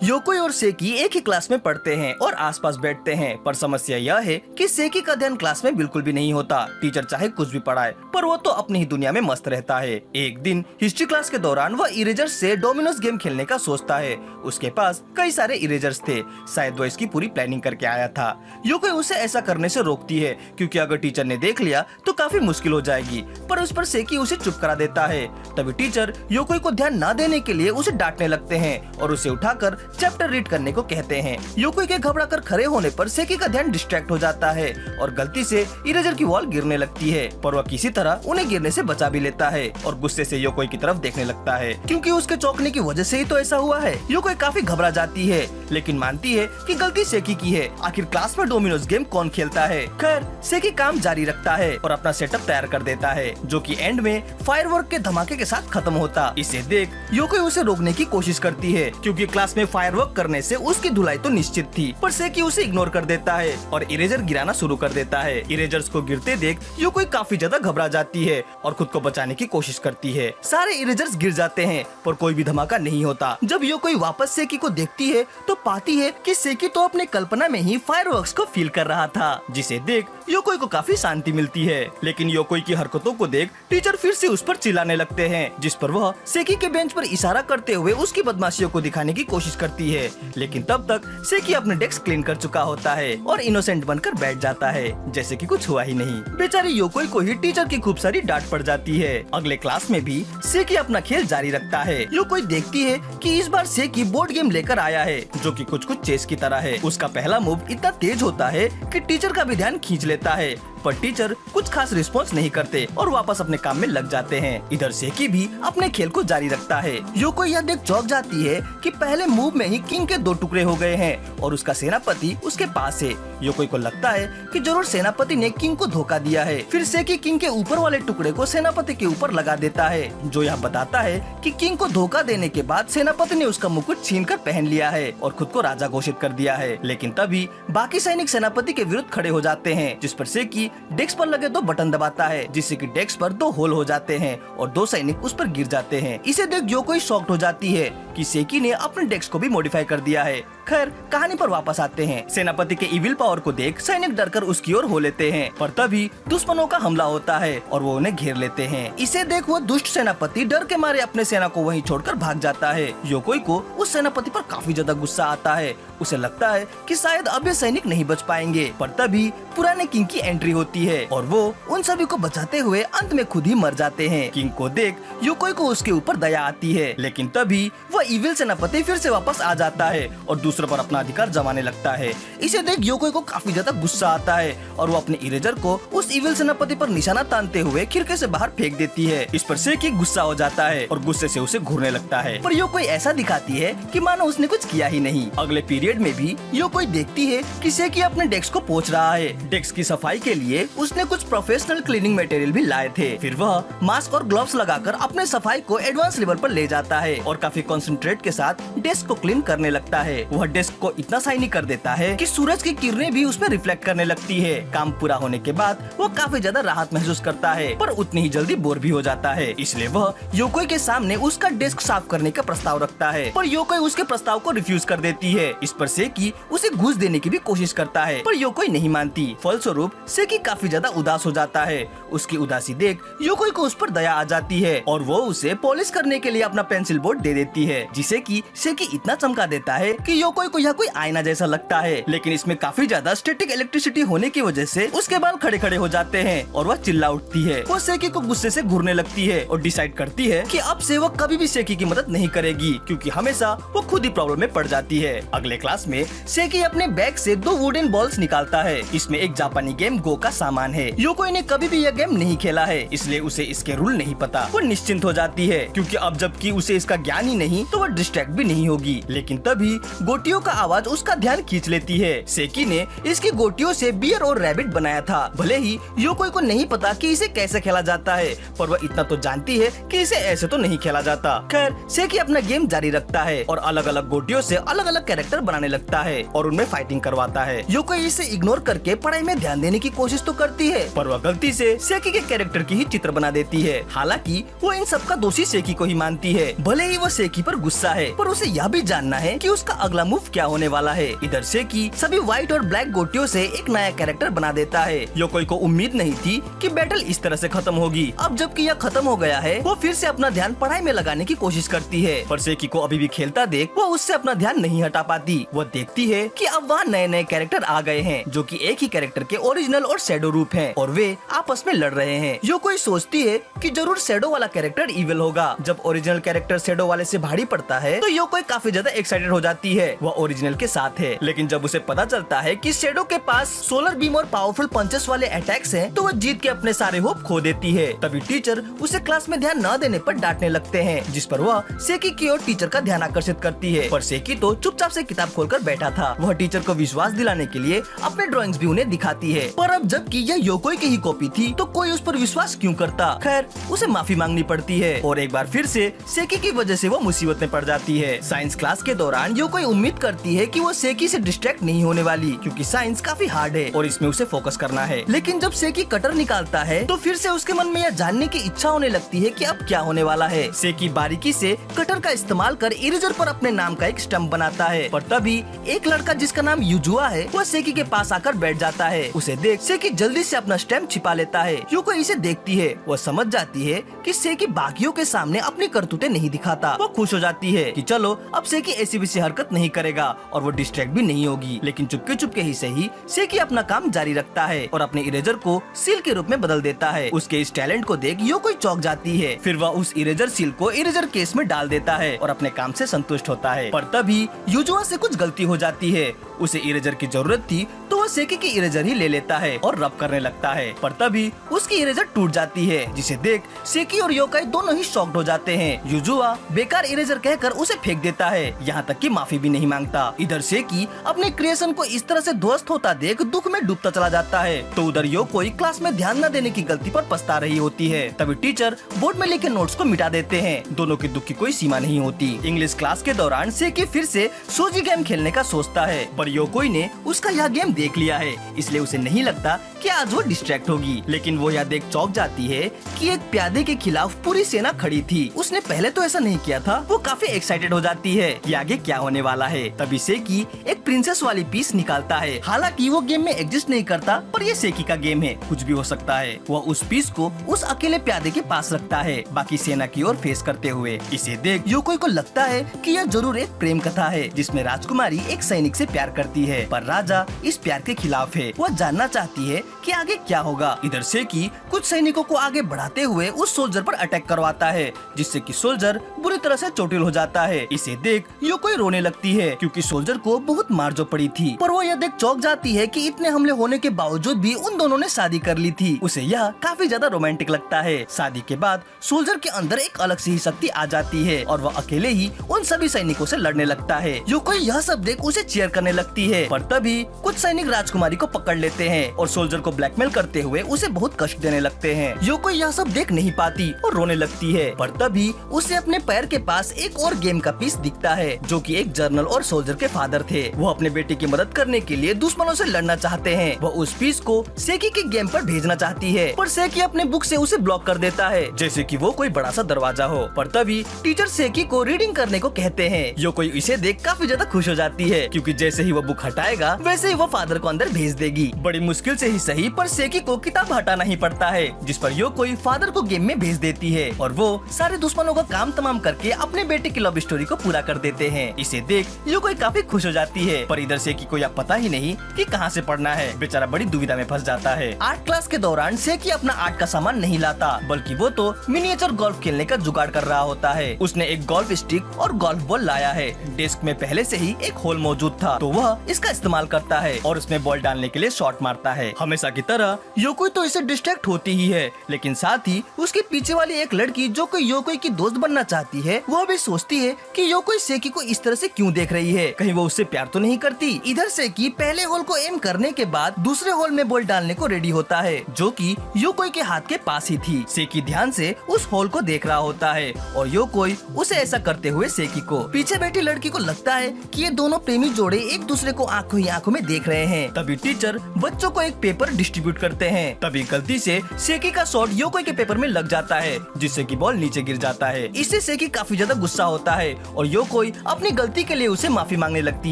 योकोई और सेकी एक ही क्लास में पढ़ते हैं और आसपास बैठते हैं, पर समस्या यह है कि सेकी का ध्यान क्लास में बिल्कुल भी नहीं होता। टीचर चाहे कुछ भी पढ़ाए, पर वो तो अपनी ही दुनिया में मस्त रहता है। एक दिन हिस्ट्री क्लास के दौरान वह इरेजर्स से डोमिनोज गेम खेलने का सोचता है। उसके पास कई सारे इरेजर्स थे, शायद वो इसकी पूरी प्लानिंग करके आया था। योकोई उसे ऐसा करने से रोकती है क्योंकि अगर टीचर ने देख लिया तो काफी मुश्किल हो जाएगी, पर उस पर सेकी उसे चुप करा देता है। तभी टीचर योकोई को ध्यान न देने के लिए उसे डांटने लगते हैं और उसे उठाकर चैप्टर रीड करने को कहते हैं। योकोई के घबरा कर खड़े होने पर सेकी का ध्यान डिस्ट्रैक्ट हो जाता है और गलती से इरेजर की वॉल गिरने लगती है, पर वह किसी तरह उन्हें गिरने से बचा भी लेता है और गुस्से से योकोई की तरफ देखने लगता है क्योंकि उसके चौंकने की वजह से ही तो ऐसा हुआ है। योकोई काफी घबरा जाती है लेकिन मानती है कि गलती सेकी की है। आखिर क्लास में डोमिनोज गेम कौन खेलता है। खैर सेकी काम जारी रखता है और अपना सेटअप तैयार कर देता है, जो कि एंड में फायरवर्क के धमाके के साथ खत्म होता। इसे देख योकोई उसे रोकने की कोशिश करती है क्योंकि क्लास में फायरवर्क करने से उसकी धुलाई तो निश्चित थी, पर सेकी उसे इग्नोर कर देता है और इरेजर गिराना शुरू कर देता है। इरेजर्स को गिरते देख योकोई काफी ज्यादा घबरा जाती है और खुद को बचाने की कोशिश करती है। सारे इरेजर्स गिर जाते हैं पर कोई भी धमाका नहीं होता। जब योकोई वापस सेकी को देखती है तो पाती है कि सेकी तो अपने कल्पना में ही फायरवर्क्स को फील कर रहा था, जिसे देख योकोई को काफी शांति मिलती है। लेकिन योकोई की हरकतों को देख टीचर फिर से उस पर चिल्लाने लगते हैं, जिस पर वह सेकी के बेंच पर इशारा करते हुए उसकी बदमाशियों को दिखाने की कोशिश करती है। लेकिन तब तक सेकी अपने डेस्क क्लीन कर चुका होता है और इनोसेंट बनकर बैठ जाता है, जैसे कि कुछ हुआ ही नहीं। बेचारी योकोई को ही टीचर की खूब सारी डांट पड़ जाती है। अगले क्लास में भी सेकी अपना खेल जारी रखता है। योकोई देखती है कि इस बार सेकी बोर्ड गेम लेकर आया है, जो कि कुछ चेस की तरह है। उसका पहला मूव इतना तेज होता है कि टीचर का भी ध्यान खींच लेता है, पर टीचर कुछ खास रिस्पॉन्स नहीं करते और वापस अपने काम में लग जाते हैं। इधर सेकी भी अपने खेल को जारी रखता है। योकोई यह देख चौंक जाती है कि पहले मूव में ही किंग के 2 टुकड़े हो गए हैं और उसका सेनापति उसके पास है। योकोई को लगता है कि जरूर सेनापति ने किंग को धोखा दिया है। फिर सेकी किंग के ऊपर वाले टुकड़े को सेनापति के ऊपर लगा देता है, जो यह बताता है कि किंग को धोखा देने के बाद सेनापति ने उसका मुकुट छीनकर पहन लिया है और खुद को राजा घोषित कर दिया है। लेकिन तभी बाकी सैनिक सेनापति के विरुद्ध खड़े हो जाते हैं, जिस पर सेकी डेस्क पर लगे 2 बटन दबाता है, जिससे कि डेस्क पर 2 होल हो जाते हैं और 2 सैनिक उस पर गिर जाते हैं। इसे देख योकोई शॉक्ड हो जाती है कि सेकी ने अपने डेस्क को भी मॉडिफाई कर दिया है। खैर कहानी पर वापस आते हैं। सेनापति के इविल पावर को देख सैनिक डरकर उसकी ओर हो लेते हैं, पर तभी दुश्मनों का हमला होता है और वो उन्हें घेर लेते हैं। इसे देख वो दुष्ट सेनापति डर के मारे अपने सेना को वहीं छोड़कर भाग जाता है। योकोई को उस सेनापति पर काफी ज्यादा गुस्सा आता है। उसे लगता है कि शायद अब ये सैनिक नहीं बच पाएंगे, पर तभी पुराने किंग की एंट्री होती है और वो उन सभी को बचाते हुए अंत में खुद ही मर जाते हैं। किंग को देख योकोई को उसके ऊपर दया आती है, लेकिन तभी वह इविल सेनापति फिर से वापस आ जाता है और दूसरों पर अपना अधिकार जमाने लगता है। इसे देख योकोई को काफी ज्यादा गुस्सा आता है और वो अपने इरेजर को उस इविल सेनापति पर निशाना तानते हुए खिड़की से बाहर फेंक देती है। इस पर सेकी गुस्सा हो जाता है और गुस्से से उसे घूरने लगता है, पर योकोई ऐसा दिखाती है कि मानो उसने कुछ किया ही नहीं। अगले पीरियड में भी योकोई देखती है कि सेकी अपने डेस्क को पोंछ रहा है। डेस्क की सफाई के लिए उसने कुछ प्रोफेशनल क्लीनिंग मटेरियल भी लाए थे। फिर वह मास्क और ग्लव्स लगाकर अपने सफाई को एडवांस लेवल पर ले जाता है और काफी कंसंट्रेट के साथ डेस्क को क्लीन करने लगता है। वह डेस्क को इतना शाइनी कर देता है कि सूरज की किरणें भी उसमें रिफ्लेक्ट करने लगती है। काम पूरा होने के बाद वो काफी ज्यादा राहत महसूस करता है, पर उतनी ही जल्दी बोर भी हो जाता है। इसलिए वह योकोई के सामने उसका डेस्क साफ करने का प्रस्ताव रखता है, पर योकोई उसके प्रस्ताव को रिफ्यूज कर देती है। इस पर सेकी उसे घूस देने की भी कोशिश करता है, पर योकोई नहीं मानती। फलस्वरूप सेकी काफी ज्यादा उदास हो जाता है। उसकी उदासी देख योकोई को उस पर दया आ जाती है और वो उसे पॉलिश करने के लिए अपना पेंसिल बोर्ड दे देती है, जिसे कि सेकी इतना चमका देता है कि योकोई को यह कोई आईना जैसा लगता है। लेकिन इसमें काफी ज्यादा स्टैटिक इलेक्ट्रिसिटी होने की वजह से उसके बाल खड़े खड़े हो जाते हैं और वह चिल्ला उठती है। वो सेकी को गुस्से से घूरने लगती है और डिसाइड करती है कि अब से वो कभी भी सेकी की मदद नहीं करेगी, क्योंकि हमेशा वो खुद ही प्रॉब्लम में पड़ जाती है। अगले क्लास में सेकी अपने बैग से 2 वुडन बॉल्स निकालता है। इसमें एक जापानी गेम गो का सामान है। योकोई ने कभी भी यह गेम नहीं खेला है, इसलिए उसे इसके रूल नहीं पता। वो निश्चिंत हो जाती है क्योंकि अब जबकि उसे इसका ज्ञान ही नहीं तो वह डिस्ट्रैक्ट भी नहीं होगी। लेकिन तभी गोटियों का आवाज उसका ध्यान खींच लेती है। सेकी ने ने इसकी गोटियों से बियर और रैबिट बनाया था। भले ही योकोई को नहीं पता कि इसे कैसे खेला जाता है, पर वह इतना तो जानती है कि इसे ऐसे तो नहीं खेला जाता। खैर, सेकी अपना गेम जारी रखता है और अलग अलग गोटियों से अलग अलग कैरेक्टर बनाने लगता है और उनमें फाइटिंग करवाता है। योकोई इसे इग्नोर करके पढ़ाई में ध्यान देने की कोशिश तो करती है, पर वह गलती से सेकी के कैरेक्टर की ही चित्र बना देती है। हालांकि वो इन सब का दोषी सेकी को ही मानती है। भले ही वो सेकी पर गुस्सा है, पर उसे यह भी जानना है कि उसका अगला मूव क्या होने वाला है। इधर सेकी सभी व्हाइट और ब्लैक गोटियों से एक नया कैरेक्टर बना देता है। योकोई को उम्मीद नहीं थी कि बैटल इस तरह से खत्म होगी। अब जबकि यह खत्म हो गया है, वो फिर से अपना ध्यान पढ़ाई में लगाने की कोशिश करती है, पर सेकी को अभी भी खेलता देख वो उससे अपना ध्यान नहीं हटा पाती। वो देखती है कि अब वहाँ नए नए कैरेक्टर आ गए हैं, जो कि एक ही कैरेक्टर के ओरिजिनल और शैडो रूप हैं, और वे आपस में लड़ रहे हैं। योकोई सोचती है कि जरूर शैडो वाला कैरेक्टर इविल होगा। जब ओरिजिनल कैरेक्टर शैडो वाले से भारी पड़ता है तो योकोई काफी ज्यादा एक्साइटेड हो जाती है। वह ओरिजिनल के साथ है, लेकिन जब उसे पता चलता है कि शैडो के पास सोलर बीम और पावरफुल पंचेस वाले अटैक्स हैं, तो वह जीत के अपने सारे होप खो देती है। तभी टीचर उसे क्लास में ध्यान न देने पर डांटने लगते हैं, जिस पर वह सेकी की ओर टीचर का ध्यान आकर्षित करती है। पर सेकी तो चुपचाप से किताब खोलकर बैठा था। वह टीचर को विश्वास दिलाने के लिए अपने ड्राइंग्स भी उन्हें दिखाती है, पर अब जबकि यह योकोई की ही कॉपी थी तो कोई उस पर विश्वास क्यों करता। खैर, उसे माफी मांगनी पड़ती है और एक बार फिर से सेकी की वजह से वो मुसीबत में पड़ जाती है। साइंस क्लास के दौरान योकोई उम्मीद करती है कि वो सेकी से डिस्ट्रैक्ट नहीं होने वाली, क्योंकि साइंस काफी हार्ड है और इसमें उसे फोकस करना है। लेकिन जब सेकी कटर निकालता है तो फिर से उसके मन में यह जानने की इच्छा होने लगती है कि अब क्या होने वाला है। सेकी बारीकी से कटर का इस्तेमाल कर इरेजर पर अपने नाम का एक स्टंप बनाता है, पर तभी एक लड़का जिसका नाम युजुआ है वह सेकी के पास आकर बैठ जाता है। उसे देख सेकी जल्दी से अपना स्टैम्प छिपा लेता है। योकोई इसे देखती है, वह समझ जाती है कि सेकी बाकियों के सामने अपनी करतूतें नहीं दिखाता। वो खुश हो जाती है कि चलो अब सेकी ऐसी वैसी हरकत नहीं करेगा और वो डिस्ट्रैक्ट भी नहीं होगी। लेकिन चुपके चुपके ही सही सेकी अपना काम जारी रखता है और अपने इरेजर को सील के रूप में बदल देता है। उसके इस टैलेंट को देख योकोई चौंक जाती है। फिर वह उस इरेजर सील को इरेजर केस में डाल देता है और अपने काम से संतुष्ट होता है। पर तभी युजुआ से कुछ गलती हो जाती है। उसे इरेजर की जरूरत थी तो वह सेकी की इरेजर ही ले लेता है और रब करने लगता है, पर तभी उसकी इरेजर टूट जाती है, जिसे देख सेकी और योकोई दोनों ही शॉक्ड हो जाते हैं। युजुआ बेकार इरेजर कहकर उसे फेंक देता है, यहाँ तक कि माफी भी नहीं मांगता। इधर सेकी अपने क्रिएशन को इस तरह से ध्वस्त होता देख दुख में डूबता चला जाता है, तो उधर योकोई क्लास में ध्यान न देने की गलती पर पछता रही होती है। तभी टीचर बोर्ड में लिखे नोट्स को मिटा देते हैं। दोनों के दुख की कोई सीमा नहीं होती। इंग्लिश क्लास के दौरान सेकी फिर से सोजी गेम खेलने का सोचता है, पर योकोई ने उसका यह गेम देख लिया है, इसलिए उसे नहीं लगता कि आज वो डिस्ट्रैक्ट होगी। लेकिन वो यह देख चौंक जाती है कि एक प्यादे के खिलाफ पूरी सेना खड़ी थी। उसने पहले तो ऐसा नहीं किया था। वो काफी एक्साइटेड हो जाती है कि आगे क्या होने वाला है। तभी सेकी एक प्रिंसेस वाली पीस निकालता है। हालांकि वो गेम में एग्जिस्ट नहीं करता, पर ये सेकी का गेम है, कुछ भी हो सकता है। वह उस पीस को उस अकेले प्यादे के पास रखता है, बाकी सेना की ओर फेस करते हुए। इसे देख योकोई को लगता है कि यह जरूर एक प्रेम कथा है, जिसमें राजकुमारी एक सैनिक से प्यार करती है, पर राजा इस प्यार के खिलाफ है। वह जानना चाहती है कि आगे क्या होगा। इधर सेकी कुछ सैनिकों को आगे बढ़ाते हुए उस सोल्जर पर अटैक करवाता है, जिससे कि सोल्जर बुरी तरह से चोटिल हो जाता है। इसे देख योकोई रोने लगती है, क्योंकि सोल्जर को बहुत मार जो पड़ी थी। पर वो यह देख चौंक जाती है कि इतने हमले होने के बावजूद भी उन दोनों ने शादी कर ली थी। उसे यह काफी ज्यादा रोमांटिक लगता है। शादी के बाद सोल्जर के अंदर एक अलग सी शक्ति आ जाती है और वह अकेले ही उन सभी सैनिकों से लड़ने लगता है। योकोई यह सब देख उसे चीयर करने लगती है, पर तभी कुछ सैनिक राजकुमारी को पकड़ लेते हैं और सोल्जर को ब्लैकमेल करते हुए उसे बहुत कष्ट देने लगते हैं। योकोई यह सब देख नहीं पाती और रोने लगती है, पर तभी उसे अपने पैर के पास एक और गेम का पीस दिखता है, जो कि एक जर्नल और सोल्जर के फादर थे। वो अपने बेटे की मदद करने के लिए दुश्मनों से लड़ना चाहते हैं। वो उस पीस को सेकी के गेम पर भेजना चाहती है, पर सेकी अपने बुक से उसे ब्लॉक कर देता है, जैसे कि वो कोई बड़ा सा दरवाजा हो। पर तभी टीचर सेकी को रीडिंग करने को कहते हैं। योकोई इसे देख काफी ज्यादा खुश हो जाती है, क्योंकि जैसे ही वो बुक हटाएगा वैसे ही वो फादर को अंदर भेज देगी। बड़ी मुश्किल से ही सही, पर सेकी को किताब हटाना ही पड़ता है, जिस पर योकोई फादर को गेम में भेज देती है और वो सारे दुश्मनों का काम तमाम करके अपने बेटे की लव स्टोरी को पूरा कर देते हैं। इसे देख योकोई काफी खुश हो जाती है, पर इधर सेकी को यह पता ही नहीं कि कहां से पढ़ना है। बेचारा बड़ी दुविधा में फंस जाता है। आर्ट क्लास के दौरान सेकी अपना आर्ट का सामान नहीं लाता, बल्कि वो तो मिनिएचर गोल्फ खेलने का जुगाड़ कर रहा होता है। उसने एक गोल्फ स्टिक और गोल्फ बॉल लाया है। डेस्क में पहले से ही एक होल मौजूद था, तो वह इसका इस्तेमाल करता है और उस उसमें बॉल डालने के लिए शॉट मारता है। हमेशा की तरह योकोई तो इसे डिस्ट्रैक्ट होती ही है, लेकिन साथ ही उसके पीछे वाली एक लड़की जो कि योकोई की दोस्त बनना चाहती है, वह भी सोचती है कि योकोई सेकी को इस तरह से क्यों देख रही है, कहीं वो उससे प्यार तो नहीं करती। इधर सेकी पहले होल को एम करने के बाद दूसरे होल में बॉल डालने को रेडी होता है, जो कि योकोई के हाथ के पास ही थी। सेकी ध्यान से उस होल को देख रहा होता है और योकोई उसे ऐसा करते हुए सेकी को पीछे बैठी लड़की को लगता है कि ये दोनों प्रेमी जोड़े एक दूसरे को आंखों ही आंखों में देख रहे हैं। तभी टीचर बच्चों को एक पेपर डिस्ट्रीब्यूट करते हैं। तभी गलती से सेकी का शॉट योकोई के पेपर में लग जाता है, जिससे कि बॉल नीचे गिर जाता है। इससे सेकी काफी ज्यादा गुस्सा होता है और योकोई अपनी गलती के लिए उसे माफी मांगने लगती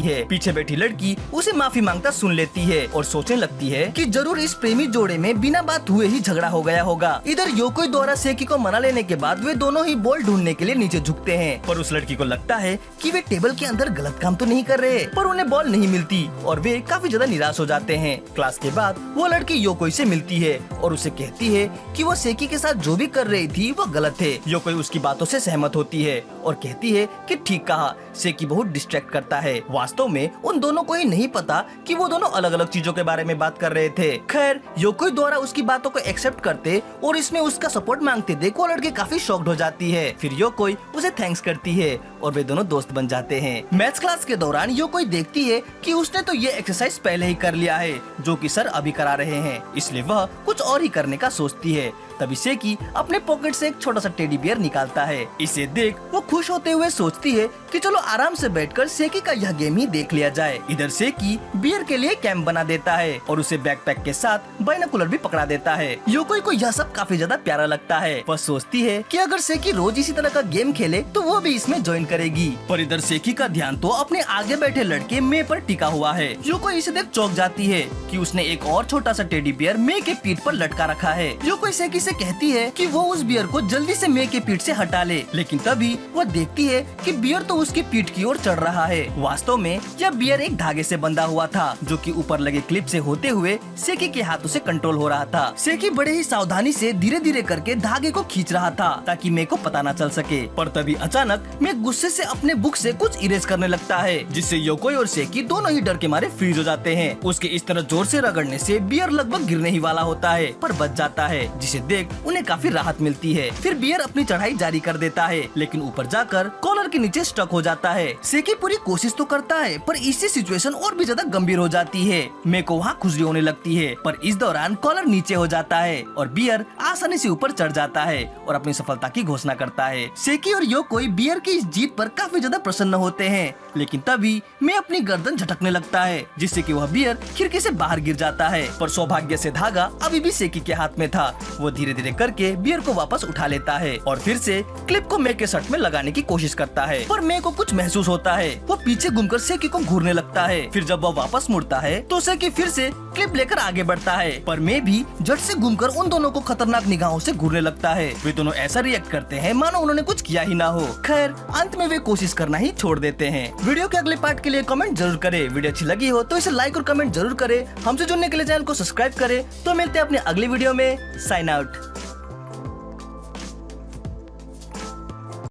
है। पीछे बैठी लड़की उसे माफी मांगता सुन लेती है और सोचने लगती है कि जरूर इस प्रेमी जोड़े में बिना बात हुए ही झगड़ा हो गया होगा। इधर योकोई द्वारा सेकी को मना लेने के बाद वे दोनों ही बॉल ढूंढने के लिए नीचे झुकते हैं, पर उस लड़की को लगता है कि वे टेबल के अंदर गलत काम तो नहीं कर रहे, पर उन्हें बॉल नहीं मिलती और वे काफी ज्यादा निराश हो जाते हैं। क्लास के बाद वो लड़की योकोई से मिलती है और उसे कहती है कि वो सेकी के साथ जो भी कर रही थी वो गलत है। योकोई उसकी बातों से सहमत होती है और कहती है कि ठीक कहा, सेकी बहुत डिस्ट्रैक्ट करता है। वास्तव में उन दोनों को ही नहीं पता कि वो दोनों अलग अलग चीजों के बारे में बात कर रहे थे। खैर, योकोई द्वारा उसकी बातों को एक्सेप्ट करते और इसमें उसका सपोर्ट मांगते देख वो लड़की काफी शॉक्ड हो जाती है। फिर योकोई उसे थैंक्स करती है और वे दोनों दोस्त बन जाते हैं। मैथ्स क्लास के दौरान योकोई देखती है कि उसने तो ये एक्सरसाइज पहले ही कर लिया है जो कि सर अभी करा रहे हैं, इसलिए वह कुछ और ही करने का सोचती है। तभी सेकी अपने पॉकेट से एक छोटा सा टेडी बियर निकालता है। इसे देख वो खुश होते हुए सोचती है कि चलो आराम से बैठकर सेकी का यह गेम ही देख लिया जाए। इधर सेकी बियर के लिए कैंप बना देता है और उसे बैकपैक के साथ बाइनोकुलर भी पकड़ा देता है। योकोई को यह सब काफी ज्यादा प्यारा लगता है। वह सोचती है कि अगर सेकी रोज इसी तरह का गेम खेले तो वो भी इसमें ज्वाइन करेगी। पर इधर सेकी का ध्यान तो अपने आगे बैठे लड़के मे पर टिका हुआ है। योकोई इसे देख चौंक जाती है कि उसने एक और छोटा सा टेडी बियर मे के पीठ पर लटका रखा है। योकोई सेकी से कहती है कि वो उस बियर को जल्दी से मे के पीठ से हटा ले, लेकिन तभी वो देखती है कि बियर तो उसकी पीठ की ओर चढ़ रहा है। वास्तव में यह बियर एक धागे से बंधा हुआ था, जो कि ऊपर लगे क्लिप से होते हुए सेकी के हाथों से कंट्रोल हो रहा था। सेकी बड़े ही सावधानी से धीरे धीरे करके धागे को खींच रहा था ताकि मे को पता न चल सके। पर तभी अचानक मे गुस्से से अपने बुक से कुछ इरेज करने लगता है, जिससे योकोई और सेकी दोनों ही डर के मारे फ्रीज हो जाते हैं। उसके इस तरह जोर से रगड़ने से बियर लगभग गिरने ही वाला होता है, पर बच जाता है, जिसे देख उन्हें काफी राहत मिलती है। फिर बियर अपनी चढ़ाई जारी कर देता है, लेकिन ऊपर जाकर कॉलर के नीचे स्टक हो जाता है। सेकी पूरी कोशिश तो करता है, पर इससे सिचुएशन और भी ज्यादा गंभीर हो जाती है। मे को वहाँ खुजली होने लगती है, पर इस दौरान कॉलर नीचे हो जाता है और बियर आसानी से ऊपर चढ़ जाता है और अपनी सफलता की घोषणा करता है। सेकी और योकोई बियर की इस जीत पर काफी ज्यादा प्रसन्न होते हैं, लेकिन तभी मे अपनी गर्दन झटकने लगता है, जिससे कि वह बियर खिड़की से बाहर गिर जाता है। पर सौभाग्य से धागा अभी भी सेकी के हाथ में था। वो धीरे धीरे करके बियर को वापस उठा लेता है और फिर से क्लिप को मे के शर्ट में लगाने की कोशिश करता है, पर मे को कुछ महसूस होता है। वो पीछे घूमकर सेकी को घूरने लगता है। फिर जब वह वापस मुड़ता है तो सेकी फिर से क्लिप लेकर आगे बढ़ता है, पर मे भी झट से घूमकर उन दोनों को खतरनाक निगाहों से घूरने लगता है। वे दोनों ऐसा रिएक्ट करते हैं मानो उन्होंने कुछ किया ही ना हो। खैर, अंत में वे कोशिश करना ही छोड़ देते हैं। वीडियो के अगले पार्ट के लिए कमेंट जरूर करें। वीडियो अच्छी लगी हो तो इसे लाइक और कमेंट जरूर करें। हमसे जुड़ने के लिए चैनल को सब्सक्राइब करें। तो मिलते हैं अपने अगली वीडियो में। Sign out.